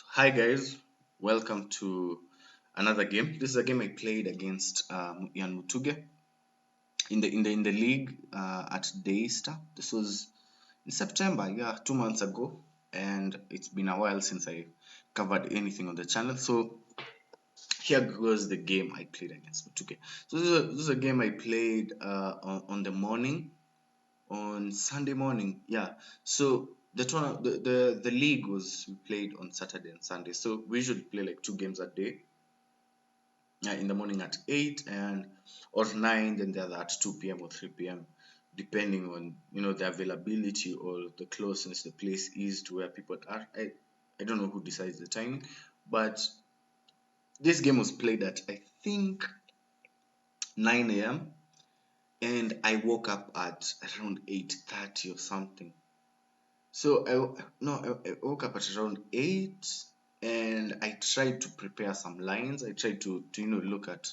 Hi guys, welcome to another game. This is a game I played against Ian Mutuge in the league at Daystar. This was in September, yeah, 2 months ago, and it's been a while since I covered anything on the channel. So here goes the game I played against Mutuge. So this is a game I played on the morning, on Sunday morning. Yeah. So the league was played on Saturday and Sunday. So we usually play like 2 games a day. In the morning at 8 and or 9, then the other at 2 p.m. or 3 p.m. depending on the availability or the closeness the place is to where people are. I don't know who decides the timing, but this game was played at I think 9 a.m. and I woke up at around 8:30 or something. So I woke up at around 8 and I tried to prepare some lines. I tried to look at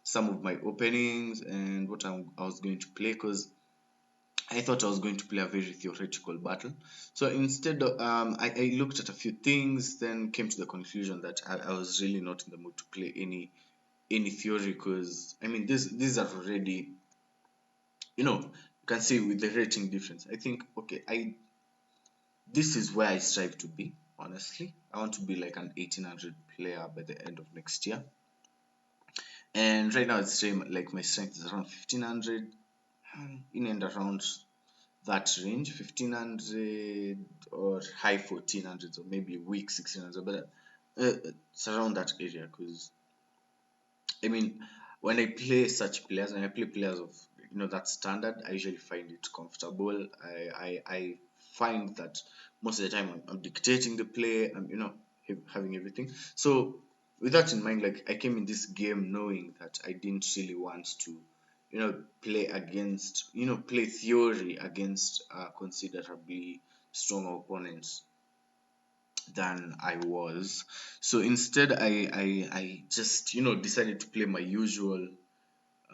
some of my openings and what I was going to play, because I thought I was going to play a very theoretical battle. So instead of, I looked at a few things, then came to the conclusion that I was really not in the mood to play any theory, because I mean these are already, you can see with the rating difference. I think, okay, this is where I strive to be. Honestly, I want to be like an 1800 player by the end of next year. And right now it's like my strength is around 1500, in and around that range, 1500 or high 1400s, or maybe weak 1600s, but it's around that area. Because I mean, when I play such players, when I play players of that standard, I usually find it comfortable. I find that most of the time I'm dictating the play. I'm having everything. So with that in mind, like, I came in this game knowing that I didn't really want to play against play theory against considerably stronger opponents than I was. So instead, I just decided to play my usual.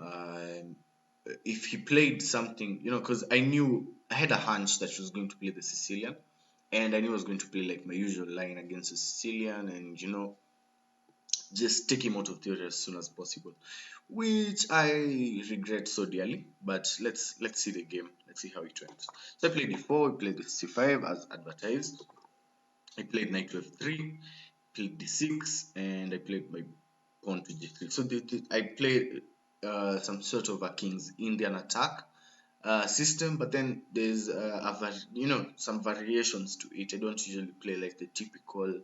Uh, if he played something, because I knew I had a hunch that she was going to play the Sicilian, and I knew I was going to play like my usual line against the Sicilian, and just take him out of theory as soon as possible, which I regret so dearly. But let's see the game. Let's see how it went. So I played d4, I played the c5 as advertised. I played knight to f3, played d6, and I played my pawn to g3. So I played some sort of a King's Indian attack system, but then there's some variations to it. I don't usually play like the typical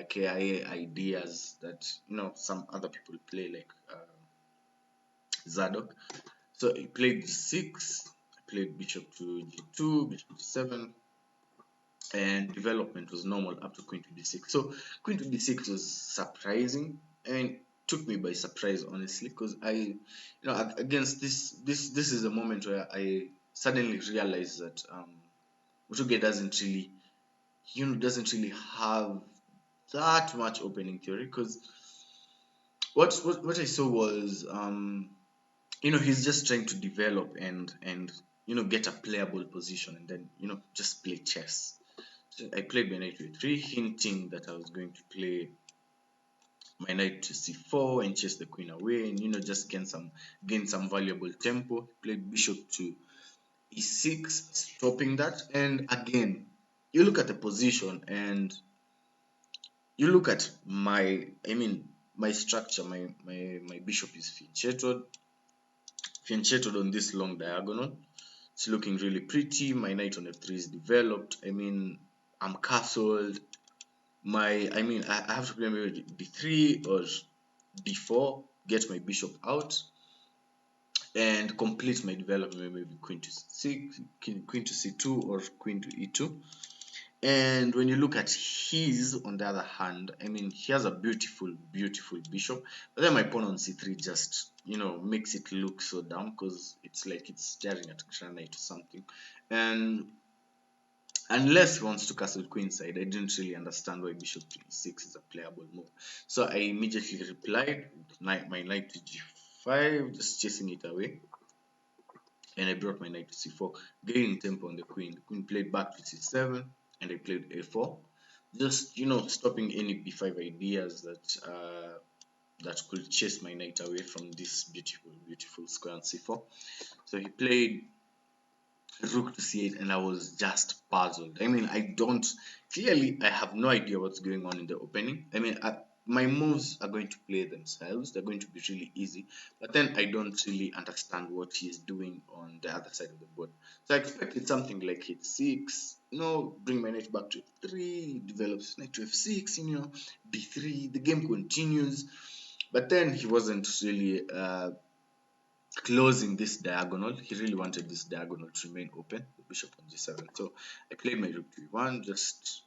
KIA ideas that some other people play, like Zadok. So I played g6, I played bishop to g2, bishop to 7, and development was normal up to queen to d6. So queen to d6 was surprising and took me by surprise, honestly, because against this is a moment where I suddenly realized that Mutuge doesn't really have that much opening theory. Because what I saw was he's just trying to develop and get a playable position, and then just play chess. So I played my knight to a3, hinting that I was going to play my knight to c4 and chase the queen away, and just gain some valuable tempo. Played bishop to e6, stopping that. And again, you look at the position and you look at my structure. My bishop is fianchetted on this long diagonal. It's looking really pretty. My knight on f3 is developed. I'm castled. I have to play maybe d3 or d4, get my bishop out, and complete my development, maybe queen to c6, queen to c2, or queen to e2. And when you look at his, on the other hand, he has a beautiful bishop, but then my pawn on c3 just makes it look so dumb, because it's like it's staring at granite or something. And unless he wants to castle queenside, I didn't really understand why bishop to e6 is a playable move. So I immediately replied with my knight to g5, just chasing it away, and I brought my knight to c4, gaining tempo on the queen. The queen played back to c7, and I played a4. just stopping any b5 ideas that could chase my knight away from this beautiful square on c4. So he played rook to c8, and I was just puzzled. I mean, I have no idea what's going on in the opening. I mean, my moves are going to play themselves. They're going to be really easy, but then I don't really understand what he's doing on the other side of the board. So I expected something like h6, bring my knight back to f3, develops knight to f6, b3, the game continues. But then he wasn't really closing this diagonal. He really wanted this diagonal to remain open, the bishop on g7. So I played my rook to e1, just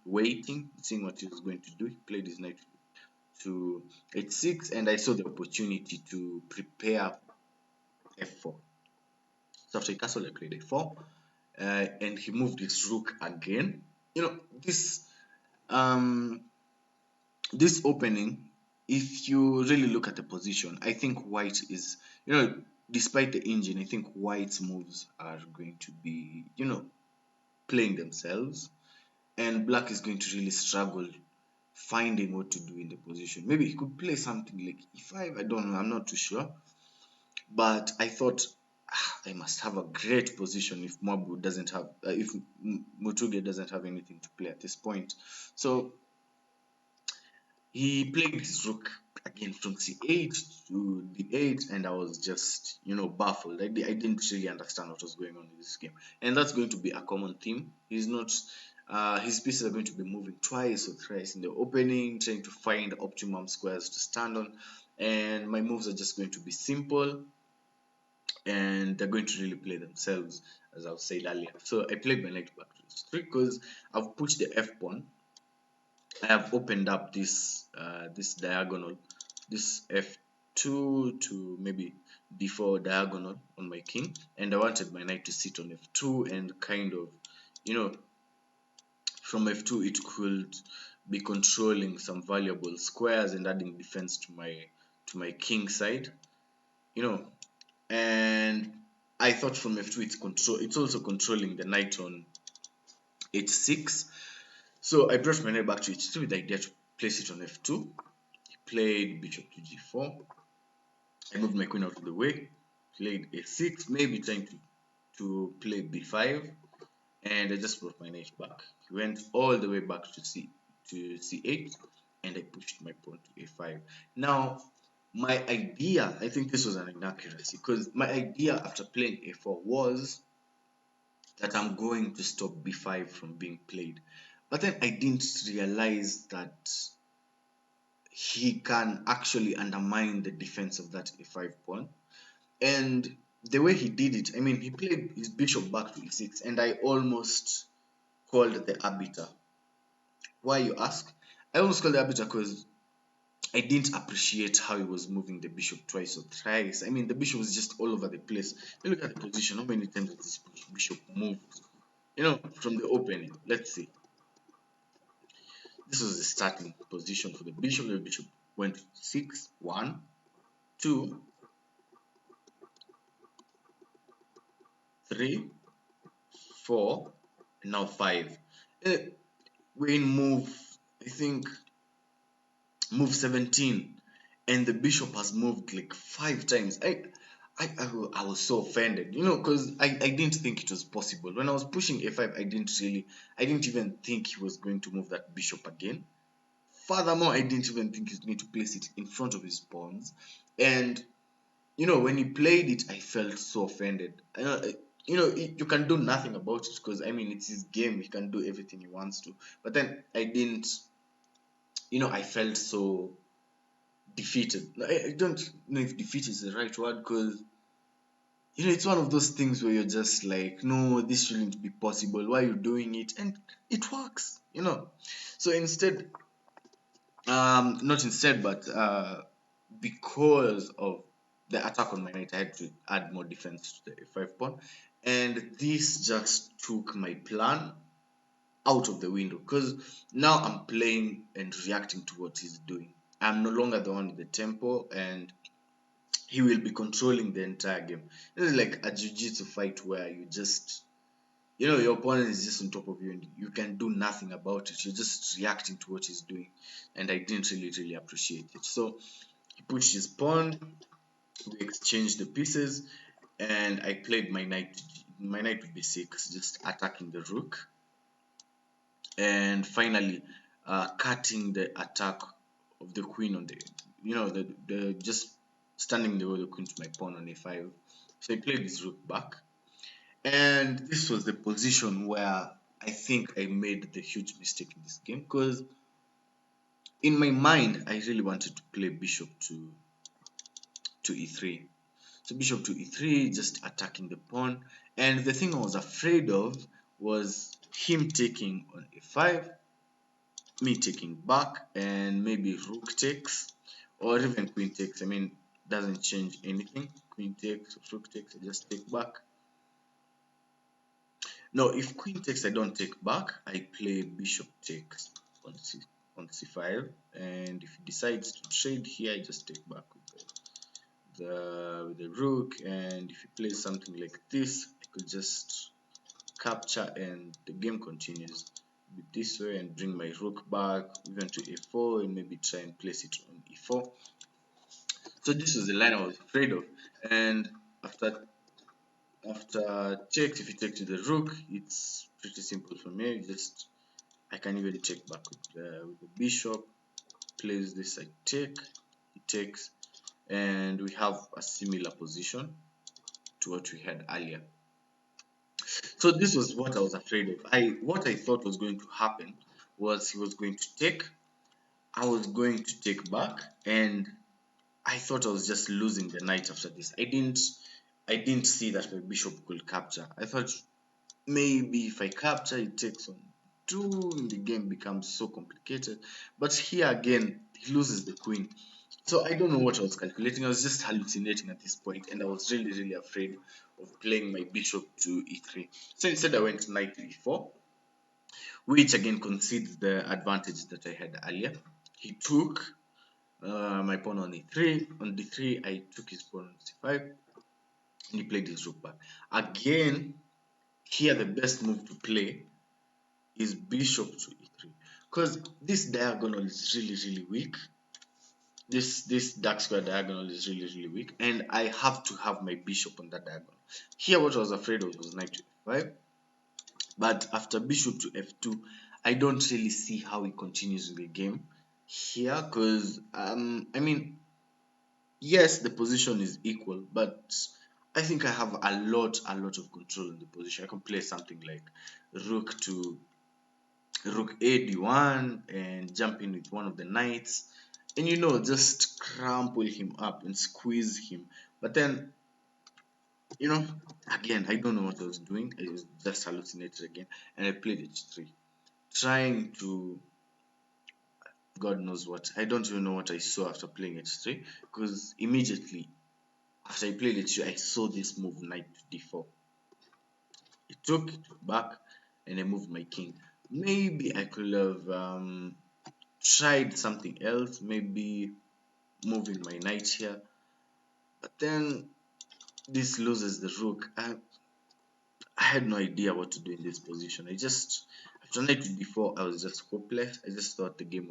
waiting, seeing what he was going to do. He played his knight to h6, and I saw the opportunity to prepare f4. So after he castled, I played a4, and he moved his rook again. This this opening, if you really look at the position, I think white is, despite the engine, I think white's moves are going to be, playing themselves, and black is going to really struggle finding what to do in the position. Maybe he could play something like e5, I don't know, I'm not too sure, but I thought I must have a great position if Mutuge doesn't have anything to play at this point. So he played his rook again from c8 to d8, and I was just, baffled. I didn't really understand what was going on in this game, and that's going to be a common theme. He's not, his pieces are going to be moving twice or thrice in the opening, trying to find optimum squares to stand on, and my moves are just going to be simple, and they're going to really play themselves, as I've said earlier. So I played my knight back to h3 because I've pushed the f pawn. I have opened up this diagonal, this f2 to maybe d4 diagonal on my king, and I wanted my knight to sit on f2 and kind of, from f2 it could be controlling some valuable squares and adding defense to my king side, and I thought from f2 it's also controlling the knight on h6. So I brought my knight back to h2 with the idea to place it on f2. He played bishop to g4. I moved my queen out of the way, played a6, maybe trying to play b5, and I just brought my knight back. He went all the way back to c8, and I pushed my pawn to a5. Now, my idea, I think this was an inaccuracy, because my idea after playing a4 was that I'm going to stop b5 from being played. But then I didn't realize that he can actually undermine the defense of that a5 pawn. And the way he did it, I mean, he played his bishop back to e6, and I almost called the arbiter. Why, you ask? I almost called the arbiter because I didn't appreciate how he was moving the bishop twice or thrice. I mean, the bishop was just all over the place. You look at the position, how many times has this bishop moved? From the opening, let's see. This was the starting position for the bishop. The bishop went 6, 1, 2, 3, 4, and now 5. We move, I think, move 17, and the bishop has moved like 5 times. I was so offended, because I didn't think it was possible. When I was pushing a5, I didn't even think he was going to move that bishop again. Furthermore, I didn't even think he's going to place it in front of his pawns. And when he played it, I felt so offended. You can do nothing about it, because I mean, it's his game. He can do everything he wants to. But then I didn't, I felt so defeated. I don't know if defeat is the right word, because it's one of those things where you're just like, no, this shouldn't be possible. Why are you doing it? And it works. So instead, not instead, but because of the attack on my knight, I had to add more defense to the a5 pawn, and this just took my plan out of the window, because now I'm playing and reacting to what he's doing. I'm no longer the one with the tempo, and he will be controlling the entire game. This is like a jiu-jitsu fight where you just you know, your opponent is just on top of you and you can do nothing about it. You're just reacting to what he's doing, and I didn't really appreciate it. So he pushed his pawn, we exchanged the pieces, and I played my knight to b6, just attacking the rook, and finally cutting the attack of the queen on the, you know, the just standing the queen to my pawn on a5. So I played his rook back, and this was the position where I think I made the huge mistake in this game, because in my mind I really wanted to play bishop to e3. So bishop to e3, just attacking the pawn. And the thing I was afraid of was him taking on a5, me taking back, and maybe rook takes, or even queen takes. I mean, doesn't change anything. Queen takes, rook takes, I just take back. No, if queen takes, I don't take back. I play bishop takes on c5, and if he decides to trade here, I just take back with the rook. And if he plays something like this, I could just capture, and the game continues this way, and bring my rook back even to a4, and maybe try and place it on e4. So this was the line I was afraid of. And after checks, if you take to the rook, it's pretty simple for me. Just I can even take back with the bishop, place this, I take, he takes, and we have a similar position to what we had earlier. So this was what I was afraid of. What I thought was going to happen was he was going to take, I was going to take back, and I thought I was just losing the knight after this. I didn't see that my bishop could capture. I thought maybe if I capture, it takes on 2, and the game becomes so complicated. But here again, he loses the queen. So I don't know what I was calculating. I was just hallucinating at this point, and I was really afraid of playing my bishop to e3. So instead I went knight to e4, which again concedes the advantage that I had earlier. He took my pawn on e3. On d3, I took his pawn on c5, and he played his rook back. Again, here the best move to play is bishop to e3, because this diagonal is really weak. This dark square diagonal is really weak, and I have to have my bishop on that diagonal. Here what I was afraid of was knight to f5, but after bishop to f2, I don't really see how he continues in the game here, because I mean, yes, the position is equal, but I think I have a lot of control in the position. I can play something like rook to rook a d1 and jump in with one of the knights, and you know, just crumple him up and squeeze him. But then, you know, again, I don't know what I was doing. I was just hallucinated again, and I played h3, trying to, God knows what. I don't even know what I saw after playing h3, because immediately after I played h3, I saw this move, knight to d4. It took back, and I moved my king. Maybe I could have tried something else, maybe moving my knight here, but then this loses the rook. I had no idea what to do in this position. After knight to d4, I was just hopeless. I just thought the game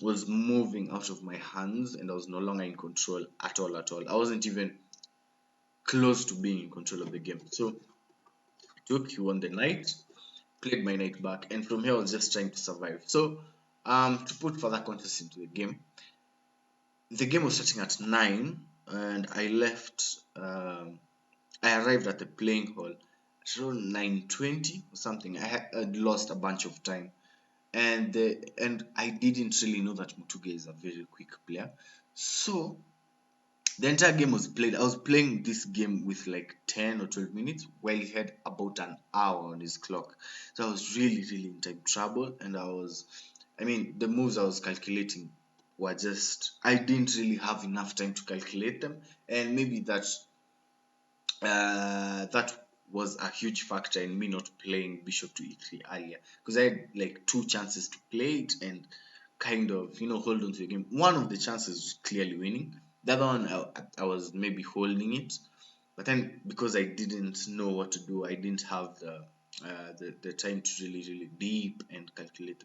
was moving out of my hands, and I was no longer in control at all. I wasn't even close to being in control of the game. So he won the knight, played my knight back, and from here I was just trying to survive. So to put further context into the game was starting at 9, and I arrived at the playing hall at around 9:20 or something. I had lost a bunch of time, and I didn't really know that Mutuge is a very quick player. So the entire game was played. I was playing this game with like 10 or 12 minutes, while he had about an hour on his clock. So I was really in time trouble, and I mean, the moves I was calculating were just, I didn't really have enough time to calculate them, and maybe that was a huge factor in me not playing bishop to e3 earlier, because I had like 2 chances to play it and kind of, you know, hold on to the game. One of the chances was clearly winning. The other one, I was maybe holding it, but then because I didn't know what to do, I didn't have the time to really deep and calculate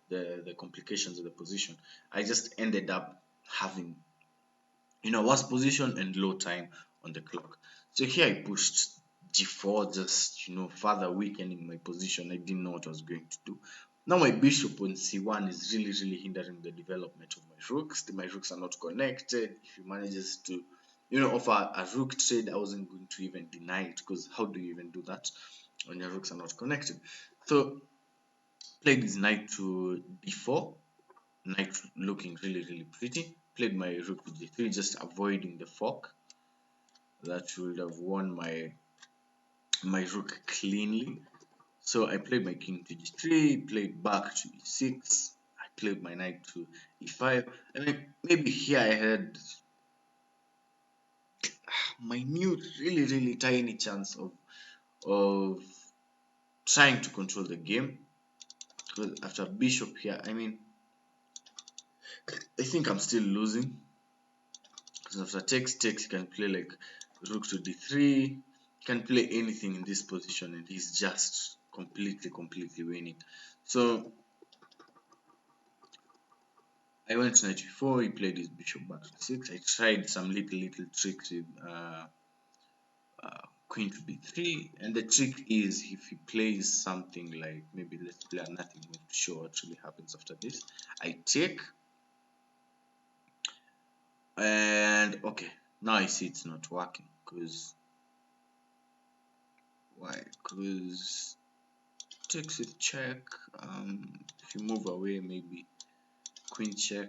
the complications of the position. I just ended up having, you know, worse position and low time on the clock. So here I pushed g4, just, you know, further weakening my position. I didn't know what I was going to do. Now my bishop on c1 is really hindering the development of my rooks. My rooks are not connected. If he manages to, you know, offer a rook trade, I wasn't going to even deny it, because how do you even do that when your rooks are not connected? So played this knight to d4, knight looking really pretty. Played my rook to d3, just avoiding the fork. That would have won my rook cleanly. So I played my king to g3, played back to e6, I played my knight to e5. I mean, maybe here I had minute, really tiny chance of trying to control the game. Because after bishop here, I mean, I think I'm still losing. Because after takes, you can play like rook to d3. You can play anything in this position, and he's just completely winning. So I went knight before he played his bishop back to 6. I tried some little tricks with queen to b3, and the trick is if he plays something like, maybe let's play nothing move to show what really happens after this. I take, and okay, now I see it's not working. Because why? Because takes with check. If you move away, maybe queen check,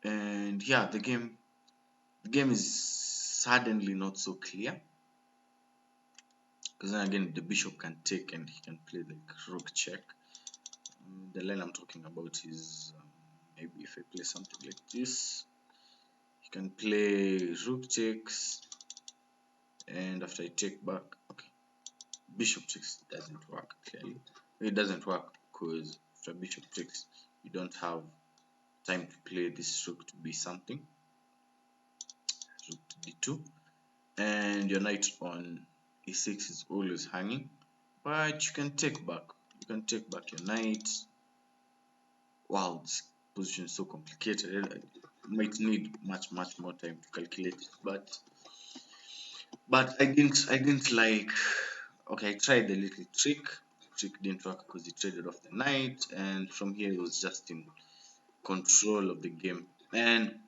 and yeah, the game is suddenly not so clear. Because then again, the bishop can take and he can play like rook check. The line I'm talking about is maybe if I play something like this, he can play rook takes, and after I take back, okay, bishop takes doesn't work. Clearly it doesn't work, because after bishop takes you don't have time to play this rook to be something. Rook to d2, and your knight on e6 is always hanging, but you can take back. You can take back your knight. Wow, this position is so complicated. I might need much more time to calculate it, but I didn't like. Okay, I tried the little trick. Trick didn't work because he traded off the knight, and from here he was just in control of the game. And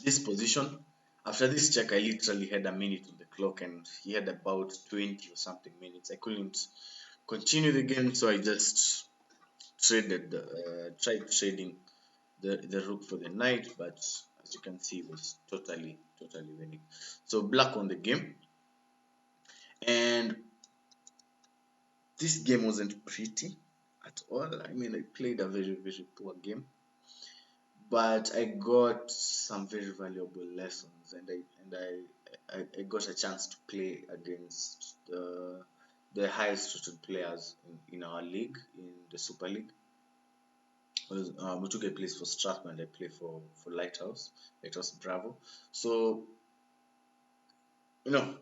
this position, after this check, I literally had a minute on the clock, and he had about 20 or something minutes. I couldn't continue the game, so I just tried trading the rook for the knight, but as you can see, it was totally winning. So black won the game, and this game wasn't pretty at all. I mean, I played a very poor game, but I got some very valuable lessons, and I got a chance to play against the highest rated players in our league, in the Super League. Because Mutuge plays for Strathmore, I play for Lighthouse Bravo. So, you know,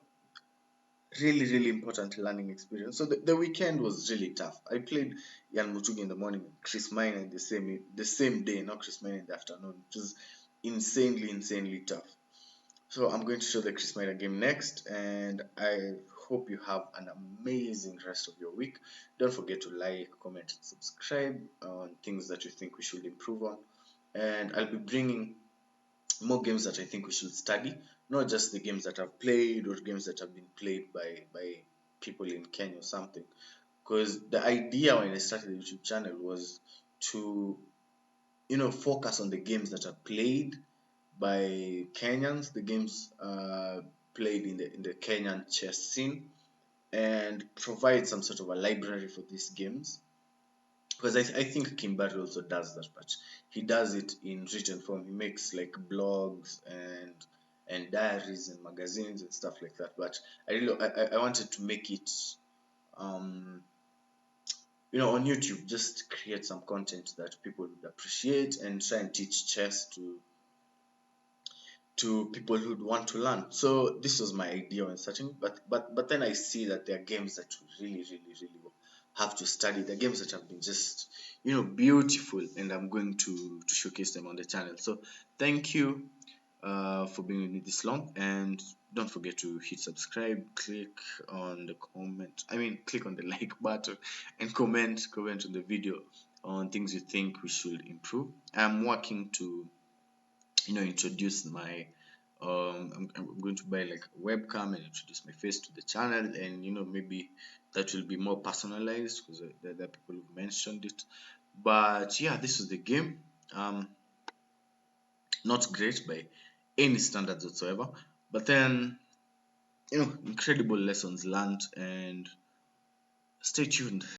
really important learning experience. So the weekend was really tough. I played Ian Mutuge in the morning and Chris Mine in the same day, not Chris Mine in the afternoon, which is insanely tough. So I'm going to show the Chris Miner game next, and I hope you have an amazing rest of your week. Don't forget to like, comment, and subscribe on things that you think we should improve on. And I'll be bringing more games that I think we should study, not just the games that I've played or games that have been played by people in Kenya or something. Because the idea when I started the YouTube channel was to, you know, focus on the games that are played by Kenyans, the games played in the Kenyan chess scene, and provide some sort of a library for these games. Because I think Kimbari also does that, but he does it in written form. He makes like blogs and diaries and magazines and stuff like that. But I wanted to make it you know, on YouTube, just create some content that people would appreciate and try and teach chess to people who'd want to learn. So this was my idea when searching, but then I see that there are games that you really have to study. The games that have been just beautiful, and I'm going to showcase them on the channel. So thank you for being with me this long, and don't forget to hit subscribe, click on the comment, click on the like button, and comment on the video on things you think we should improve. I'm working to introduce my I'm going to buy like a webcam and introduce my face to the channel, and maybe that will be more personalized, because there are people who've mentioned it. But yeah, this is the game. Not great by any standards whatsoever, but then incredible lessons learned, and stay tuned.